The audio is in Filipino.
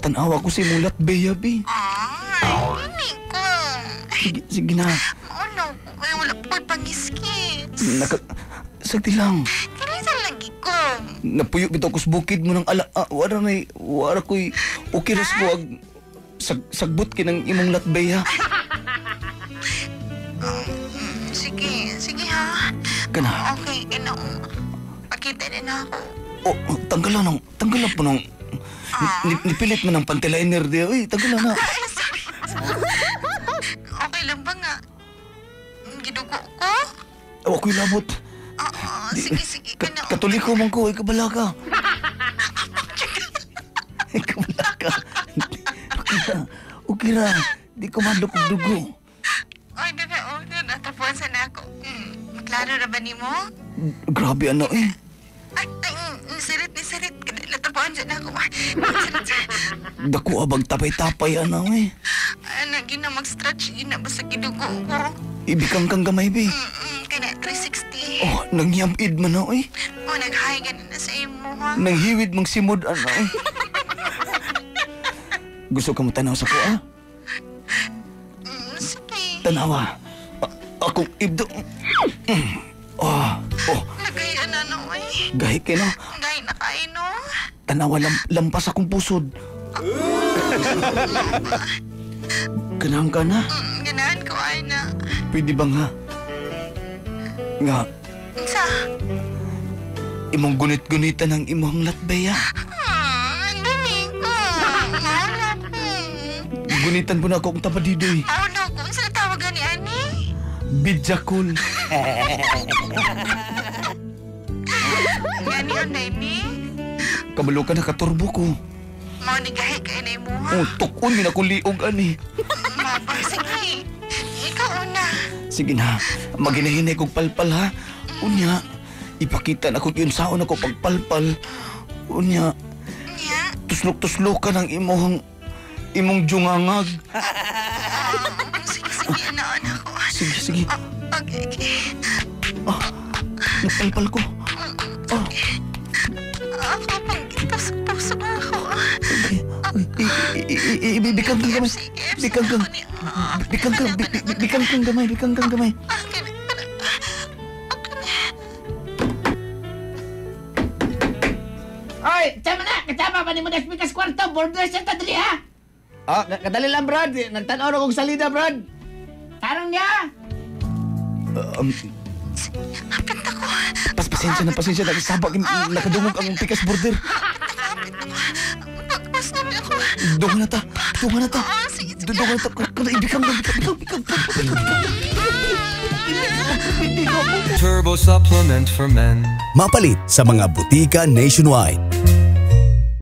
Mapatanawa ko si mulat, Bea, Bi. Ay, hindi ko. Sige na. Ano ko? Ay, wala po pangiskis. Sagdi lang. Kalisan lagi ko. Napuyo bitaw ko sa bukid mo ng wala ko'y ukiras ko ag sagbot kinang imong latbeya. Sige ha. Kana? Okay, pakita din ako. Tanggalan po nung nipilit mo ng pantiliner di. Uy, tanggalan na. Okay lang ba nga? Gidugo ko? Ako'y labot. Sige. Katoliko man ko, ikabala ka. Ikabala ka. Okay ra. Di ko madok og dugo. Ay, natapuan sana ako. Maklaro na ba ni mo? Grabe ano eh. Ay, sirit. Natapuan sana ako. Dako abang tapay-tapay ano eh. Gina mag-stretch, gina basta gidugo ko. Ibikang kang gamay, Bi. Kaya 360. Oh, nangyamid man na eh. Naghay ganun na sa imo, ha? Nanghiwid mong simod ano eh. Gusto ka mo tanaw sa ko, ah? Sige. Tanawa. Akong ibdo. Nagaya na, no, eh. Gahi kayo, no? Gaya na kayo, no? Tanawa, lampas akong pusod. Ganahan ka na? Ganahan ko, ay na. Pwede ba nga? Nga, Sa? imong gunit-gunitan ng imong latbeya. Ang galing ko. Wala ko. Gunitan po na ako kung tapadidoy. Ano ko? Ang sila tawagan ni Ani? Bidjakul. Ani yun, Naimi? Kabalo ka na katurbo ko. Mga nigahi kayo na mo, ha? Oh, tukon, yun akong liog, ani. Mapa, sige. Ikaw una. Sige na, maginahinay kong palpal, ha? Unya, ipakita na kung yun saon ako pagpalpal. Unya, Nya? tuslok-tuslok ka ng imong jungangag. Sige, anak ko. Sige. Okay. Napalpal ko. Ako pang puso na ako. Bikang kang gamay. Bikang kang gamay. Oy, tama na! Katama pa ni mo na speakers kwarto! Border siya tadali, ha? Kadali lang, Brad. Nagtanaw na kong salida, Brad. Tarong niya! Napit ako. Pasensya na. Sabag, nakadungog ang pikas border. Pagpas namin ako. Dungan na ta. Sige. Dungan na ta. Bikang. Turbo supplement for men. Mapalit sa mga butika nationwide.